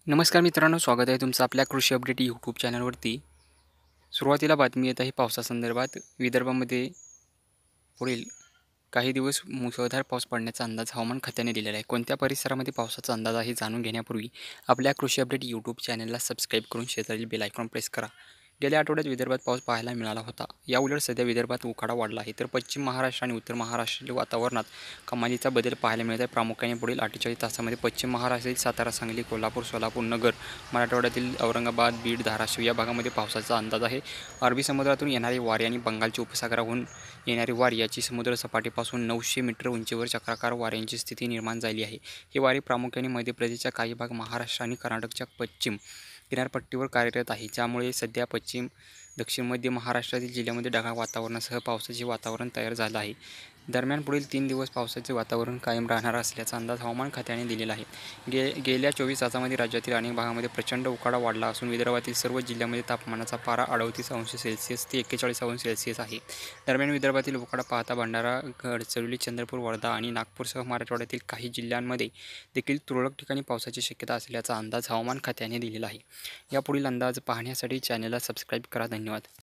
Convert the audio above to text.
नमस्कार मित्रांनो, स्वागत आहे तुमचं आपल्या कृषी अपडेट यूट्यूब चॅनलवरती. सुरुवातीला बातमी येत आहे पावसासंदर्भात. विदर्भामध्ये पुढील काही दिवस मुसळधार पाऊस पडण्याचा अंदाज हवामान खात्याने दिलेला आहे. कोणत्या परिसरामध्ये पावसाचा अंदाज आहे जाणून घेण्यापूर्वी आपल्या कृषी अपडेट यूट्यूब चॅनलला सबस्क्राईब करून शेजारील बेल आयकॉन प्रेस करा. गेल्या आठवड्यात विदर्भात पाऊस पाहायला मिळाला होता. याउलट सध्या विदर्भात उकाडा वाढला आहे. तर पश्चिम महाराष्ट्र आणि उत्तर महाराष्ट्रातील वातावरणात कमालीचा बदल पाहायला मिळत आहे. प्रामुख्याने पुढील 48 तासामध्ये पश्चिम महाराष्ट्रातील सातारा, सांगली, कोल्हापूर, सोलापूर, नगर, मराठवाड्यातील औरंगाबाद, बीड, धाराशिव या भागामध्ये पावसाचा अंदाज आहे. अरबी समुद्रातून येणारे वारे आणि बंगालच्या उपसागराहून येणारी वारे याची समुद्र सपाटीपासून 900 मीटर उंचीवर चक्राकार वाऱ्यांची स्थिती निर्माण झाली आहे. ही वारे प्रामुख्याने मध्य प्रदेशच्या काही भाग, महाराष्ट्र आणि कर्नाटकच्या पश्चिम किनारपट्टीवर कार्यरत आहे, ज्यामुळे सध्या दक्षिण मध्य महाराष्ट्रातील जिल्ह्यामध्ये ढगाळ वातावरणासह पावसाचे वातावरण तयार झालं आहे. दरम्यान पुढील 3 दिवस पावसाचे वातावरण कायम राहणार असल्याचा अंदाज हवामान खात्याने दिलेला आहे. गेल्या 24 तासामध्ये राज्यातील अनेक भागामध्ये प्रचंड उकाडा वाढला असून विदर्भातील सर्व जिल्ह्यांमध्ये तापमानाचा पारा 38° ते 41° आहे. दरम्यान विदर्भातील उकाडा पाहता भंडारा, गडचिरोली, चंद्रपूर, वर्धा आणि नागपूरसह मराठवाड्यातील काही जिल्ह्यांमध्ये देखील तुरळक ठिकाणी पावसाची शक्यता असल्याचा अंदाज हवामान खात्याने दिलेला आहे. यापुढील अंदाज पाहण्यासाठी चॅनलला सबस्क्राईब करा. धन्यवाद.